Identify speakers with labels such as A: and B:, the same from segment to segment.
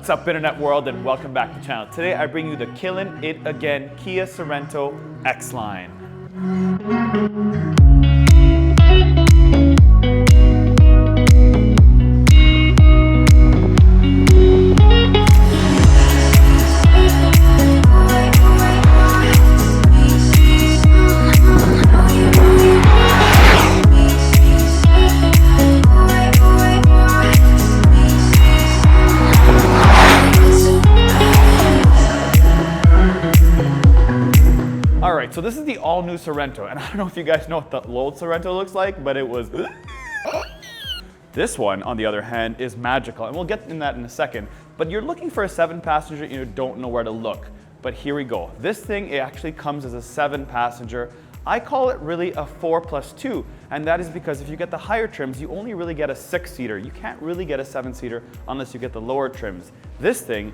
A: What's up, internet world, and welcome back to the channel. Today I bring you the Killin' It Again Kia Sorento X-Line. Alright, so this is the all-new Sorento, and I don't know if you guys know what the old Sorento looks like, but it was... This one, on the other hand, is magical, and we'll get in that in a second. But you're looking for a 7-passenger and you don't know where to look. But here we go. This thing, it actually comes as a 7-passenger. I call it really a 4+2, and that is because if you get the higher trims, you only really get a 6-seater. You can't really get a 7-seater unless you get the lower trims. This thing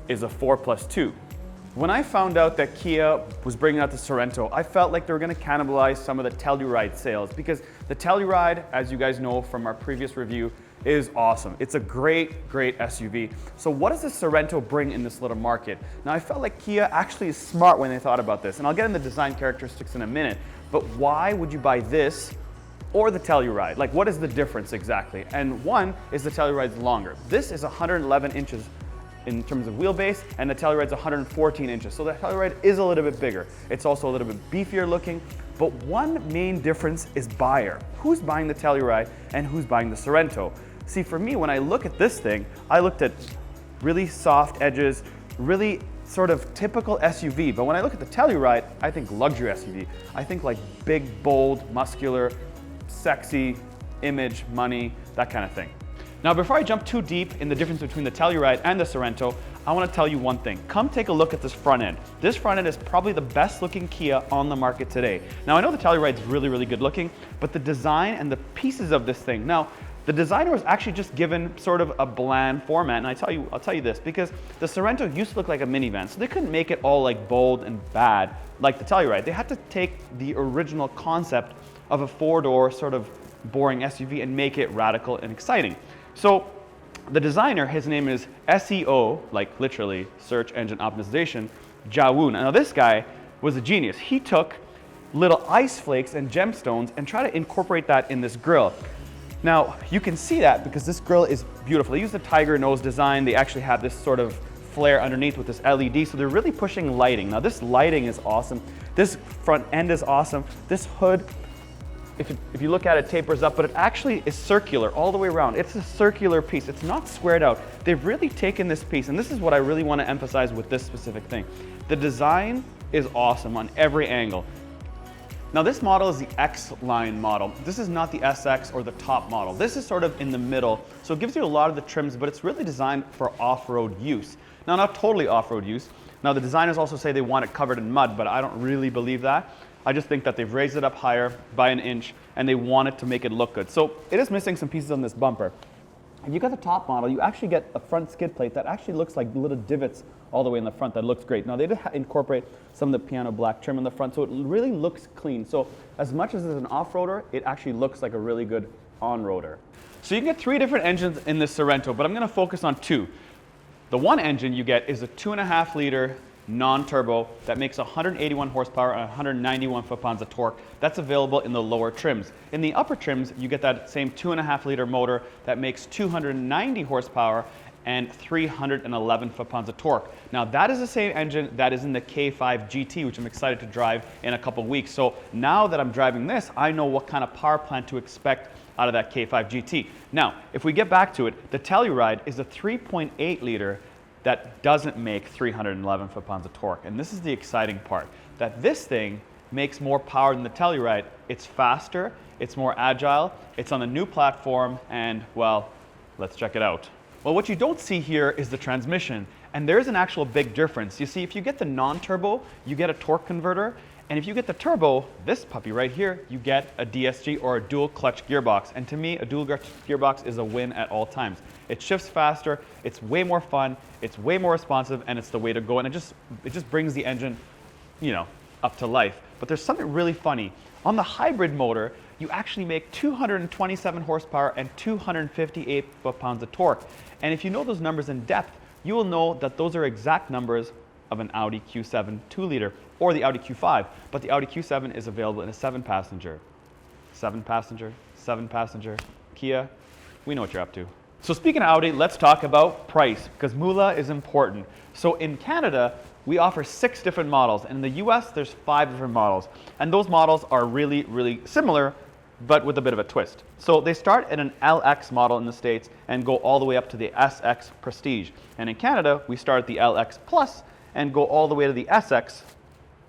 A: is a 4+2. When I found out that Kia was bringing out the Sorento, I felt like they were going to cannibalize some of the Telluride sales, because the Telluride, as you guys know from our previous review, is awesome. It's a great SUV. So what does the Sorento bring in this little market? Now, I felt like Kia actually is smart when they thought about this, and I'll get into design characteristics in a minute, but why would you buy this or the Telluride? Like, what is the difference exactly? And one is the Telluride's longer. This is 111 inches in terms of wheelbase, and the Telluride's 114 inches. So the Telluride is a little bit bigger. It's also a little bit beefier looking, but one main difference is buyer. Who's buying the Telluride and who's buying the Sorento? See, for me, when I look at this thing, I looked at really soft edges, really sort of typical SUV, but when I look at the Telluride, I think luxury SUV. I think like big, bold, muscular, sexy, image, money, that kind of thing. Now, before I jump too deep in the difference between the Telluride and the Sorento, I want to tell you one thing. Come take a look at this front end. This front end is probably the best looking Kia on the market today. Now, I know the Telluride's really good looking, but the design and the pieces of this thing. Now, the designer was actually just given sort of a bland format, and I'll tell you this, because the Sorento used to look like a minivan, so they couldn't make it all like bold and bad like the Telluride. They had to take the original concept of a 4-door sort of boring SUV and make it radical and exciting. So the designer, his name is SEO, like literally search engine optimization, Jawoon. Now this guy was a genius. He took little ice flakes and gemstones and tried to incorporate that in this grille. Now you can see that because this grille is beautiful. They used the tiger nose design. They actually have this sort of flare underneath with this LED, so they're really pushing lighting. Now this lighting is awesome. This front end is awesome. This hood, if you look at it, tapers up, but it actually is circular all the way around. It's a circular piece. It's not squared out. They've really taken this piece, and this is what I really want to emphasize with this specific thing. The design is awesome on every angle. Now this model is the X-Line model. This is not the SX or the top model. This is sort of in the middle, so it gives you a lot of the trims, but it's really designed for off-road use. Now, not totally off-road use. Now the designers also say they want it covered in mud, but I don't really believe that. I just think that they've raised it up higher by an inch and they want it to make it look good. So it is missing some pieces on this bumper. If you got the top model, you actually get a front skid plate that actually looks like little divots all the way in the front. That looks great. Now they did incorporate some of the piano black trim in the front, so it really looks clean. So as much as it's an off-roader, it actually looks like a really good on-roader. So you can get 3 different engines in this Sorento, but I'm gonna focus on 2. The one engine you get is a 2.5-liter non-turbo that makes 181 horsepower and 191 foot-pounds of torque. That's available in the lower trims. In the upper trims, you get that same 2.5-liter motor that makes 290 horsepower and 311 foot-pounds of torque. Now that is the same engine that is in the K5 GT, which I'm excited to drive in a couple weeks. So now that I'm driving this, I know what kind of power plant to expect out of that K5 GT. Now, if we get back to it, the Telluride is a 3.8-liter that doesn't make 311 foot-pounds of torque. And this is the exciting part, that this thing makes more power than the Telluride. It's faster, it's more agile, it's on a new platform, and well, let's check it out. Well, what you don't see here is the transmission, and there's an actual big difference. You see, if you get the non-turbo, you get a torque converter, and if you get the turbo, this puppy right here, you get a DSG or a dual clutch gearbox. And to me, a dual clutch gearbox is a win at all times. It shifts faster, it's way more fun, it's way more responsive, and it's the way to go. And it just brings the engine, you know, up to life. But there's something really funny. On the hybrid motor, you actually make 227 horsepower and 258 foot-pounds of torque. And if you know those numbers in depth, you will know that those are exact numbers of an Audi Q7 2-liter or the Audi Q5, but the Audi Q7 is available in a 7-passenger. 7-passenger, 7-passenger, Kia, we know what you're up to. So speaking of Audi, let's talk about price, because moolah is important. So in Canada, we offer 6 different models, and in the US, there's 5 different models. And those models are really, really similar, but with a bit of a twist. So they start at an LX model in the States and go all the way up to the SX Prestige. And in Canada, we start at the LX Plus and go all the way to the SX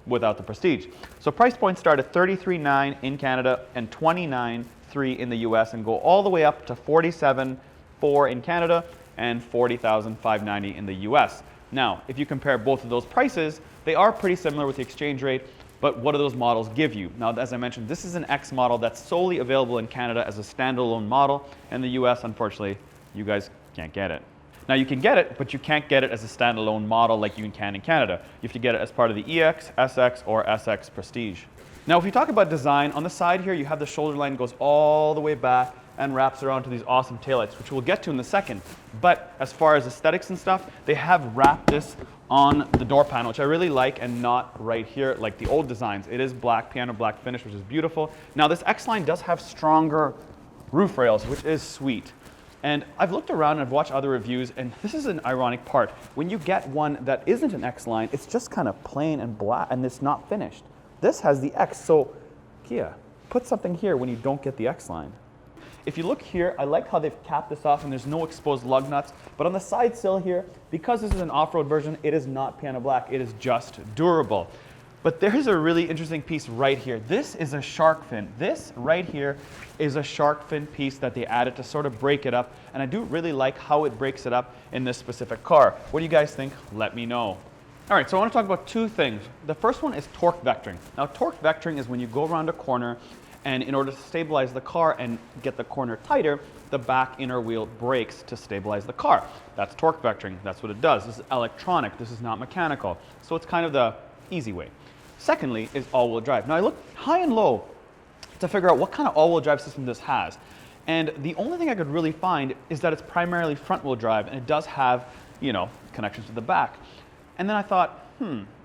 A: without the Prestige. So price points start at $33,900 in Canada and $29,300 in the US, and go all the way up to $47,400 in Canada and $40,590 in the US. Now, if you compare both of those prices, they are pretty similar with the exchange rate, but what do those models give you? Now, as I mentioned, this is an X model that's solely available in Canada as a standalone model. In the US, unfortunately, you guys can't get it. Now, you can get it, but you can't get it as a standalone model like you can in Canada. You have to get it as part of the EX, SX, or SX Prestige. Now, if you talk about design, on the side here, you have the shoulder line goes all the way back and wraps around to these awesome taillights, which we'll get to in a second. But as far as aesthetics and stuff, they have wrapped this on the door panel, which I really like, and not right here like the old designs. It is black, piano black finish, which is beautiful. Now, this X-Line does have stronger roof rails, which is sweet. And I've looked around and I've watched other reviews, and this is an ironic part. When you get one that isn't an X-Line, it's just kind of plain and black, and it's not finished. This has the X, so Kia, put something here when you don't get the X-Line. If you look here, I like how they've capped this off and there's no exposed lug nuts. But on the side sill here, because this is an off-road version, it is not piano black, it is just durable. But there's a really interesting piece right here. This is a shark fin. This right here is a shark fin piece that they added to sort of break it up. And I do really like how it breaks it up in this specific car. What do you guys think? Let me know. All right, so I want to talk about 2 things. The first one is torque vectoring. Now, torque vectoring is when you go around a corner, and in order to stabilize the car and get the corner tighter, the back inner wheel brakes to stabilize the car. That's torque vectoring. That's what it does. This is electronic. This is not mechanical. So it's kind of the easy way. Secondly is all-wheel drive. Now, I looked high and low to figure out what kind of all-wheel drive system this has. And the only thing I could really find is that it's primarily front-wheel drive, and it does have, you know, connections to the back. And then I thought,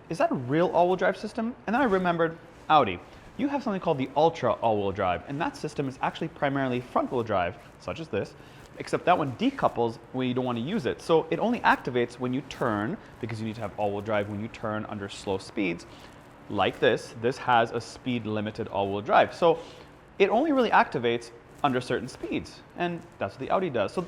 A: is that a real all-wheel drive system? And then I remembered Audi. You have something called the Ultra all-wheel drive, and that system is actually primarily front-wheel drive, such as this, except that one decouples when you don't want to use it. So it only activates when you turn, because you need to have all-wheel drive when you turn under slow speeds. Like this, this has a speed-limited all-wheel drive. So it only really activates under certain speeds, and that's what the Audi does. So it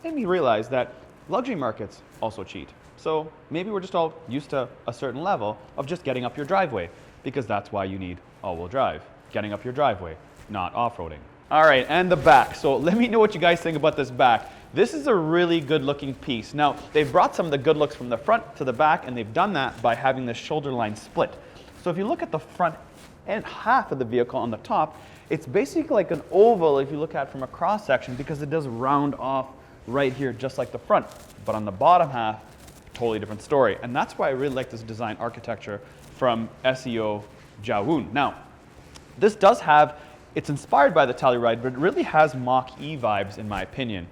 A: made me realize that luxury markets also cheat. So maybe we're just all used to a certain level of just getting up your driveway, because that's why you need all-wheel drive. Getting up your driveway, not off-roading. All right, and the back. So let me know what you guys think about this back. This is a really good looking piece. Now, they've brought some of the good looks from the front to the back, and they've done that by having the shoulder line split. So if you look at the front and half of the vehicle on the top, it's basically like an oval if you look at it from a cross section, because it does round off right here just like the front. But on the bottom half, totally different story. And that's why I really like this design architecture from SEO Jawoon. Now, this does have, it's inspired by the Telluride, but it really has Mach-E vibes in my opinion.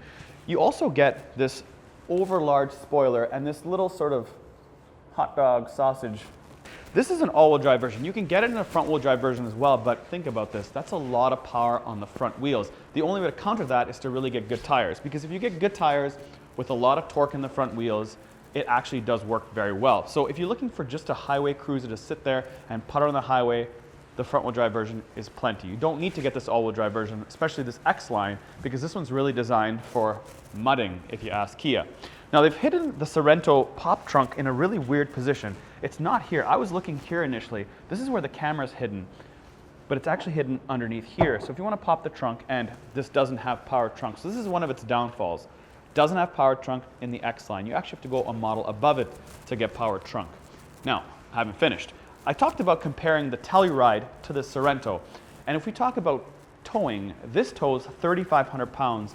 A: You also get this over-large spoiler and this little sort of hot dog sausage. This is an all-wheel drive version. You can get it in a front-wheel drive version as well, but think about this. That's a lot of power on the front wheels. The only way to counter that is to really get good tires, because if you get good tires with a lot of torque in the front wheels, it actually does work very well. So if you're looking for just a highway cruiser to sit there and putter on the highway, the front-wheel drive version is plenty. You don't need to get this all-wheel drive version, especially this X-Line, because this one's really designed for mudding, if you ask Kia. Now, they've hidden the Sorento pop trunk in a really weird position. It's not here. I was looking here initially. This is where the camera's hidden, but it's actually hidden underneath here. So if you want to pop the trunk, and this doesn't have power trunk, so this is one of its downfalls. Doesn't have power trunk in the X-Line. You actually have to go a model above it to get power trunk. Now, I haven't finished. I talked about comparing the Telluride to the Sorento. And if we talk about towing, this tows 3,500 pounds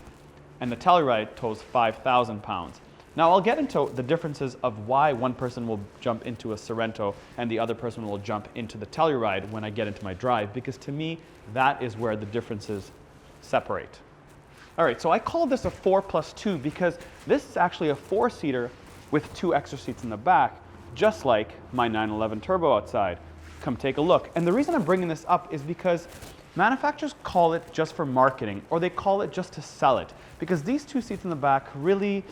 A: and the Telluride tows 5,000 pounds. Now, I'll get into the differences of why one person will jump into a Sorento and the other person will jump into the Telluride when I get into my drive, because to me, that is where the differences separate. All right, so I call this a 4+2 because this is actually a 4-seater with 2 extra seats in the back, just like my 911 Turbo outside. Come take a look. And the reason I'm bringing this up is because manufacturers call it just for marketing, or they call it just to sell it. Because these 2 seats in the back really,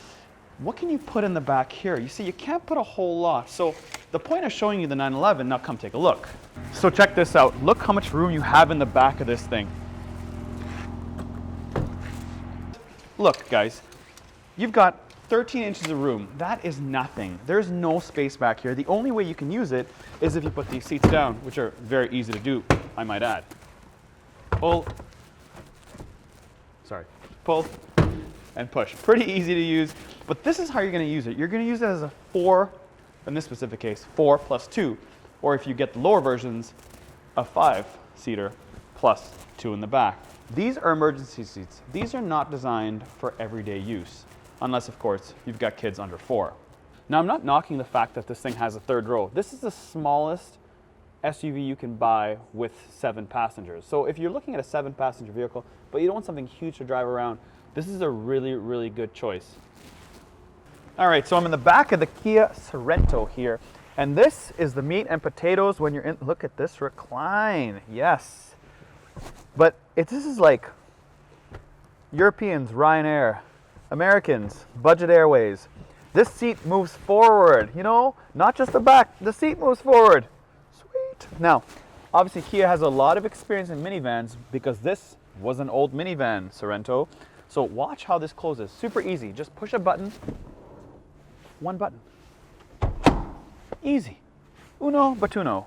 A: what can you put in the back here? You see, you can't put a whole lot. So the point of showing you the 911, now come take a look. So check this out. Look how much room you have in the back of this thing. Look, guys, you've got 13 inches of room. That is nothing. There's no space back here. The only way you can use it is if you put these seats down, which are very easy to do, I might add. Pull, and push. Pretty easy to use, but this is how you're gonna use it. You're gonna use it as a 4, in this specific case, 4 plus 2, or if you get the lower versions, a 5-seater plus 2 in the back. These are emergency seats. These are not designed for everyday use, unless of course you've got kids under 4. Now I'm not knocking the fact that this thing has a 3rd row. This is the smallest SUV you can buy with 7 passengers. So if you're looking at a 7-passenger vehicle, but you don't want something huge to drive around, this is a really, really good choice. All right, so I'm in the back of the Kia Sorento here, and this is the meat and potatoes when you're in. Look at this recline, yes. But this is like Europeans, Ryanair, Americans, Budget Airways. This seat moves forward, you know, not just the back, the seat moves forward. Sweet. Now, obviously Kia has a lot of experience in minivans because this was an old minivan, Sorento. So watch how this closes, super easy. Just push a button, 1 button. Easy. Uno batuno.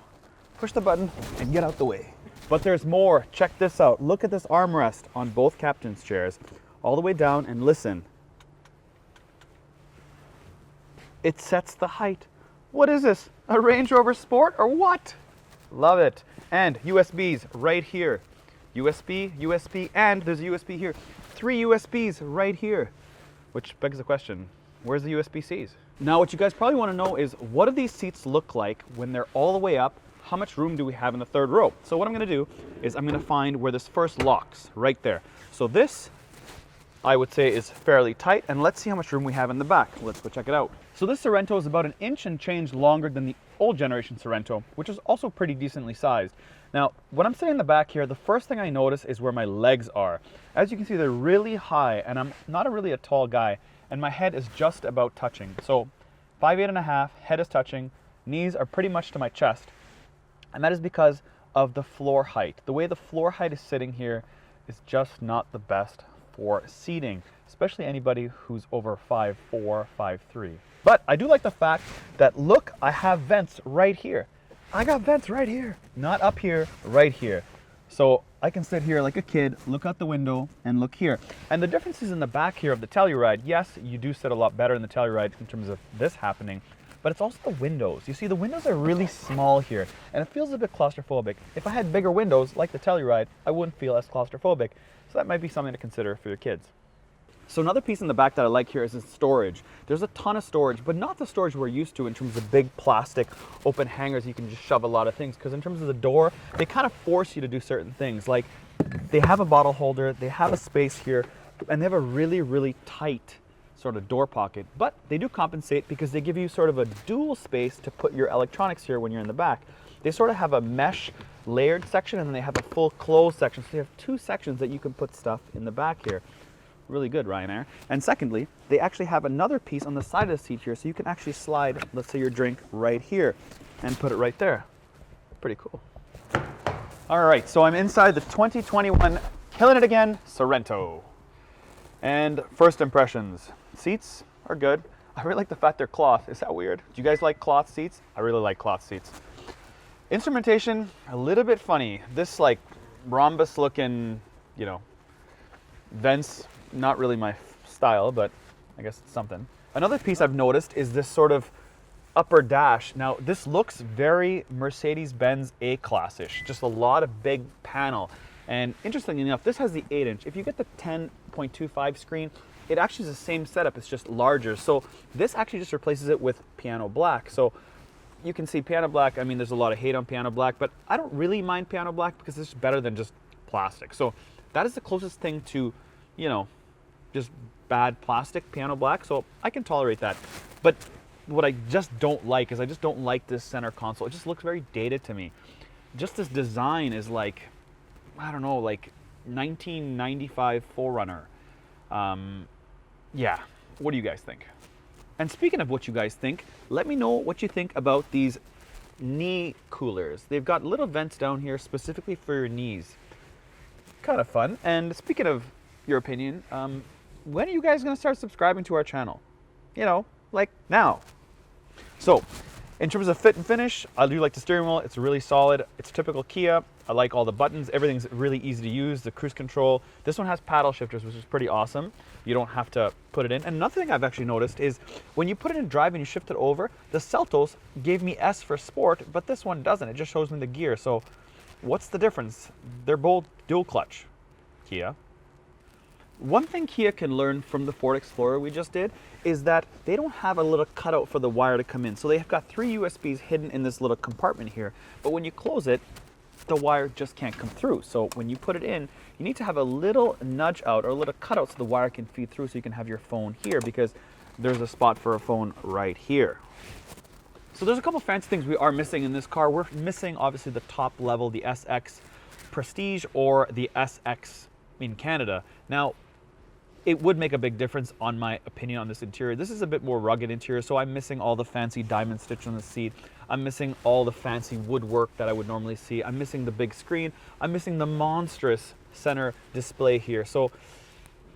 A: Push the button and get out the way. But there's more. Check this out. Look at this armrest on both captain's chairs, all the way down, and listen. It sets the height. What is this? A Range Rover Sport or what? Love it. And USBs right here. USB, USB, and there's a USB here. 3 USBs right here. Which begs the question, where's the USB-Cs? Now what you guys probably want to know is, what do these seats look like when they're all the way up? How much room do we have in the 3rd row? So what I'm going to do is I'm going to find where this first locks, right there. So this, I would say, is fairly tight, and let's see how much room we have in the back. Let's go check it out. So this Sorento is about 1 inch and change longer than the old generation Sorento, which is also pretty decently sized. Now, when I'm sitting in the back here, the first thing I notice is where my legs are. As you can see, they're really high, and I'm not really a tall guy, and my head is just about touching. So 5'8½", head is touching, knees are pretty much to my chest. And that is because of the floor height. The way the floor height is sitting here is just not the best for seating, especially anybody who's over 5'4", 5'3". But I do like the fact that, look, I have vents right here. I got vents right here, not up here, right here. So I can sit here like a kid, look out the window, and look here. And the difference is in the back here of the Telluride. Yes, you do sit a lot better in the Telluride in terms of this happening, but it's also the windows. You see, the windows are really small here, and it feels a bit claustrophobic. If I had bigger windows, like the Telluride, I wouldn't feel as claustrophobic. So that might be something to consider for your kids. So another piece in the back that I like here is the storage. There's a ton of storage, but not the storage we're used to in terms of big plastic open hangers you can just shove a lot of things, because in terms of the door, they kind of force you to do certain things. Like, they have a bottle holder, they have a space here, and they have a really, really tight sort of door pocket, but they do compensate because they give you sort of a dual space to put your electronics here when you're in the back. They sort of have a mesh layered section, and then they have a full closed section. So you have 2 sections that you can put stuff in the back here. Really good, Ryanair. And secondly, they actually have another piece on the side of the seat here, so you can actually slide, let's say, your drink right here and put it right there. Pretty cool. All right, so I'm inside the 2021 Killing It Again Sorento. And first impressions, seats are good. I really like the fact they're cloth. Is that weird? Do you guys like cloth seats? I really like cloth seats. Instrumentation, a little bit funny. This like rhombus looking, you know, vents, not really my style, but I guess it's something. Another piece I've noticed is this sort of upper dash. Now this looks very Mercedes-Benz A-Class-ish, just a lot of big panel. And interestingly enough, this has the 8-inch. If you get the 10.25 screen, it actually is the same setup, it's just larger. So this actually just replaces it with piano black. So you can see piano black, I mean, there's a lot of hate on piano black, but I don't really mind piano black because it's better than just plastic. So that is the closest thing to, you know, just bad plastic piano black, so I can tolerate that. But what I just don't like is I just don't like this center console. It just looks very dated to me. Just this design is like, I don't know, like 1995 4Runner. Yeah, what do you guys think? And speaking of what you guys think, let me know what you think about these knee coolers. They've got little vents down here specifically for your knees. Kind of fun. And speaking of your opinion, when are you guys going to start subscribing to our channel? You know, like now. So, in terms of fit and finish, I do like the steering wheel. It's really solid. It's typical Kia. I like all the buttons. Everything's really easy to use. The cruise control. This one has paddle shifters, which is pretty awesome. You don't have to put it in. And another thing I've actually noticed is when you put it in drive and you shift it over, the Seltos gave me S for sport, but this one doesn't. It just shows me the gear. So what's the difference? They're both dual clutch, Kia. One thing Kia can learn from the Ford Explorer we just did is that they don't have a little cutout for the wire to come in. So they've got 3 USBs hidden in this little compartment here, but when you close it, the wire just can't come through. So when you put it in, you need to have a little nudge out or a little cutout so the wire can feed through so you can have your phone here, because there's a spot for a phone right here. So there's a couple fancy things we are missing in this car. We're missing obviously the top level, the SX Prestige or the SX in Canada. Now, it would make a big difference on my opinion on this interior. This is a bit more rugged interior, so I'm missing all the fancy diamond stitch on the seat. I'm missing all the fancy woodwork that I would normally see. I'm missing the big screen. I'm missing the monstrous center display here. So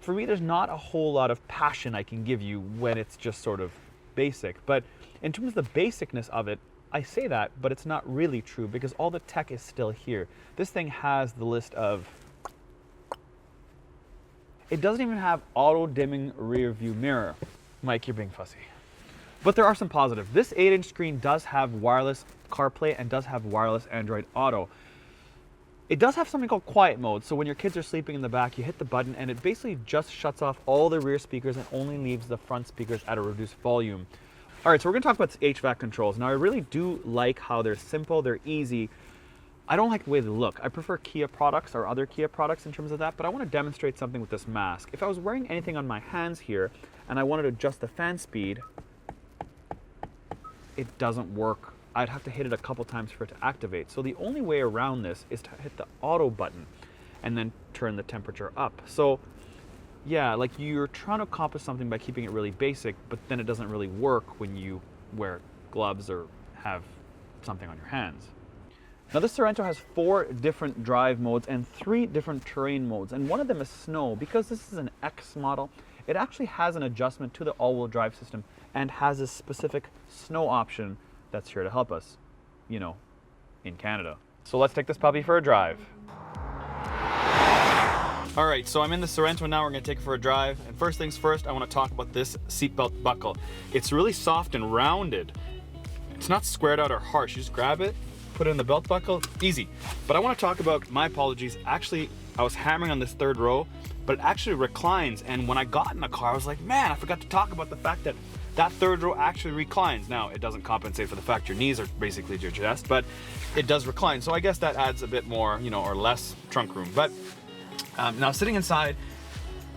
A: for me, there's not a whole lot of passion I can give you when it's just sort of basic. But in terms of the basicness of it, I say that, but it's not really true because all the tech is still here. This thing has the list of... It doesn't even have auto-dimming rear view mirror. Mike, you're being fussy. But there are some positives. This 8-inch screen does have wireless CarPlay and does have wireless Android Auto. It does have something called quiet mode. So when your kids are sleeping in the back, you hit the button and it basically just shuts off all the rear speakers and only leaves the front speakers at a reduced volume. All right, so we're gonna talk about the HVAC controls. Now I really do like how they're simple, they're easy. I don't like the way they look. I prefer Kia products or other Kia products in terms of that, but I want to demonstrate something with this mask. If I was wearing anything on my hands here and I wanted to adjust the fan speed, it doesn't work. I'd have to hit it a couple times for it to activate. So the only way around this is to hit the auto button and then turn the temperature up. So yeah, like you're trying to accomplish something by keeping it really basic, but then it doesn't really work when you wear gloves or have something on your hands. Now this Sorento has 4 different drive modes and 3 different terrain modes, and one of them is snow. Because this is an X model, it actually has an adjustment to the all-wheel drive system and has a specific snow option that's here to help us, you know, in Canada. So let's take this puppy for a drive. All right, so I'm in the Sorento now. We're gonna take it for a drive. And first things first, I wanna talk about this seatbelt buckle. It's really soft and rounded. It's not squared out or harsh. You just grab it, put it in the belt buckle, easy. But I want to talk about, my apologies, actually I was hammering on this 3rd row, but it actually reclines. And when I got in the car, I was like, man, I forgot to talk about the fact that that 3rd row actually reclines. Now, it doesn't compensate for the fact your knees are basically to your chest, but it does recline. So I guess that adds a bit more, you know, or less trunk room. But now sitting inside,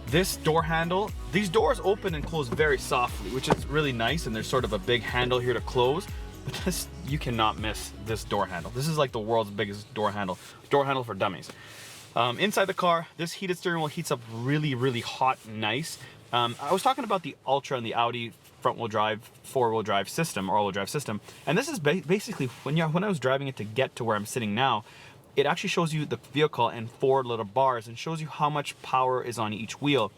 A: this door handle, these doors open and close very softly, which is really nice. And there's sort of a big handle here to close. But this, you cannot miss this door handle. This is like the world's biggest door handle for dummies. Inside the car, this heated steering wheel heats up really, really hot and nice. I was talking about the Ultra and the Audi front-wheel drive, 4-wheel drive system, or all-wheel drive system. And this is basically, when I was driving it to get to where I'm sitting now, it actually shows you the vehicle in 4 little bars and shows you how much power is on each wheel.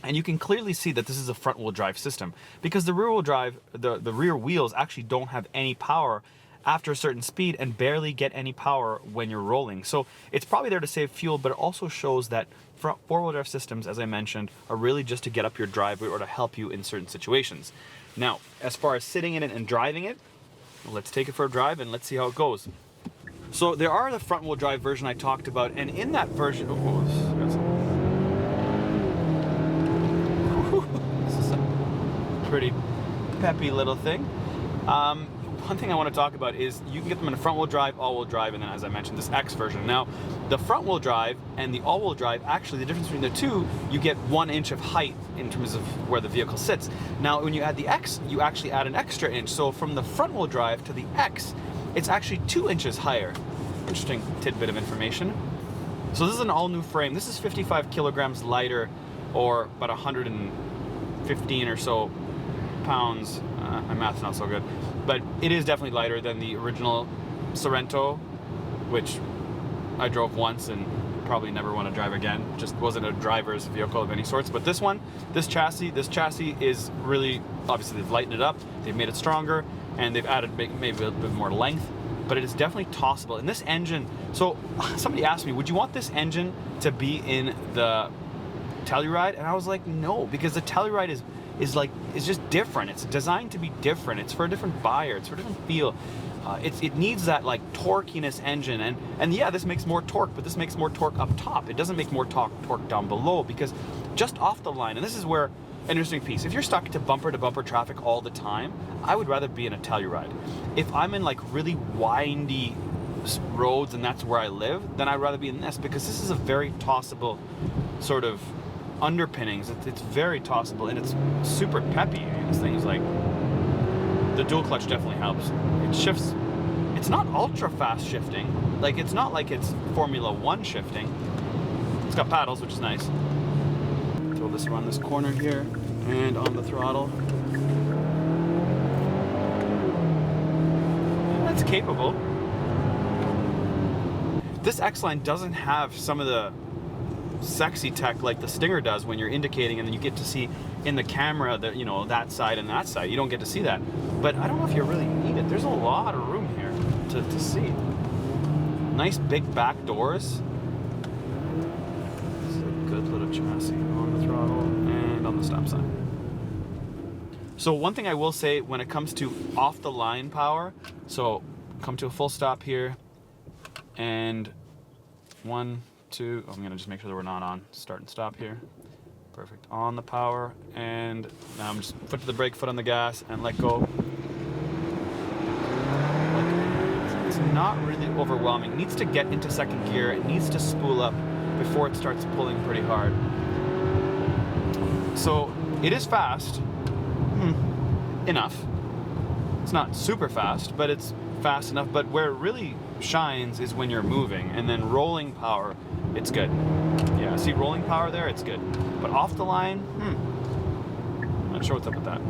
A: And you can clearly see that this is a front-wheel drive system because the rear-wheel drive, the rear wheels actually don't have any power after a certain speed and barely get any power when you're rolling. So it's probably there to save fuel, but it also shows that 4-wheel drive systems, as I mentioned, are really just to get up your driveway or to help you in certain situations. Now, as far as sitting in it and driving it, let's take it for a drive and let's see how it goes. So there are the front-wheel drive version I talked about, and in that version, this is a pretty peppy little thing. one thing I want to talk about is you can get them in a front-wheel drive, all-wheel drive, and then, as I mentioned, this X version. Now, the front-wheel drive and the all-wheel drive, actually, the difference between the two, you get 1 inch of height in terms of where the vehicle sits. Now, when you add the X, you actually add an extra inch. So from the front-wheel drive to the X, it's actually 2 inches higher. Interesting tidbit of information. So this is an all-new frame. This is 55 kilograms lighter, or about 115 or so pounds. My math's not so good, but it is definitely lighter than the original Sorento, which I drove once and probably never want to drive again. Just wasn't a driver's vehicle of any sorts. But this one, this chassis is really, obviously they've lightened it up, they've made it stronger, and they've added maybe a bit more length, but it is definitely tossable. And this engine, so somebody asked me, would you want this engine to be in the Telluride? And I was like, no, because the Telluride is just different. It's designed to be different. It's for a different buyer. It's for a different feel. It needs that like torquiness engine, and yeah, this makes more torque, but this makes more torque up top. It doesn't make more torque down below, because just off the line, and this is where an interesting piece. If you're stuck to bumper traffic all the time, I would rather be in a Telluride. If I'm in like really windy roads and that's where I live, then I'd rather be in this, because this is a very tossable sort of underpinnings. It's very tossable, and it's super peppy. I mean, this thing's like, the dual clutch definitely helps. It shifts. It's not ultra fast shifting. Like, it's not like it's Formula 1 shifting. It's got paddles, which is nice. Throw this around this corner here, and on the throttle. That's capable. This X-Line doesn't have some of the sexy tech like the Stinger does when you're indicating, and then you get to see in the camera that, you know, that side and that side. You don't get to see that. But I don't know if you really need it. There's a lot of room here to see. Nice big back doors. It's a good little chassis on the throttle and on the stop sign. So one thing I will say when it comes to off the line power, so come to a full stop here, and 1, 2, I'm gonna just make sure that we're not on start and stop here. Perfect. On the power, and now I'm just foot to the brake, foot on the gas, and let go. It's not really overwhelming. It needs to get into second gear. It needs to spool up before it starts pulling pretty hard. So it is fast, enough. It's not super fast, but it's fast enough. But where it really shines is when you're moving, and then rolling power, it's good. Yeah, see rolling power there, it's good. But off the line, not sure what's up with that.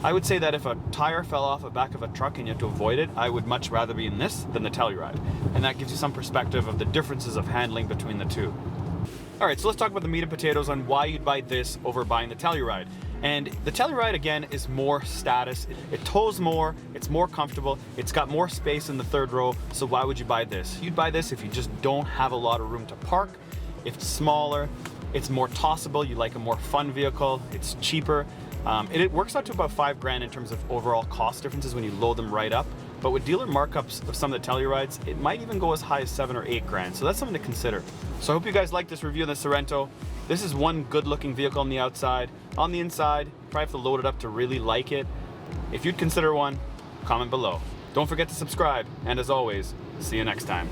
A: I would say that if a tire fell off the back of a truck and you had to avoid it, I would much rather be in this than the Telluride. And that gives you some perspective of the differences of handling between the two. All right, so let's talk about the meat and potatoes on why you'd buy this over buying the Telluride. And the Telluride, again, is more status. It tows more, it's more comfortable, it's got more space in the third row, so why would you buy this? You'd buy this if you just don't have a lot of room to park. If it's smaller, it's more tossable, you like a more fun vehicle, it's cheaper. It works out to about $5,000 in terms of overall cost differences when you load them right up. But with dealer markups of some of the Tellurides, it might even go as high as $7,000 or $8,000. So that's something to consider. So I hope you guys like this review of the Sorento. This is one good looking vehicle on the outside. On the inside, you probably have to load it up to really like it. If you'd consider one, comment below. Don't forget to subscribe. And as always, see you next time.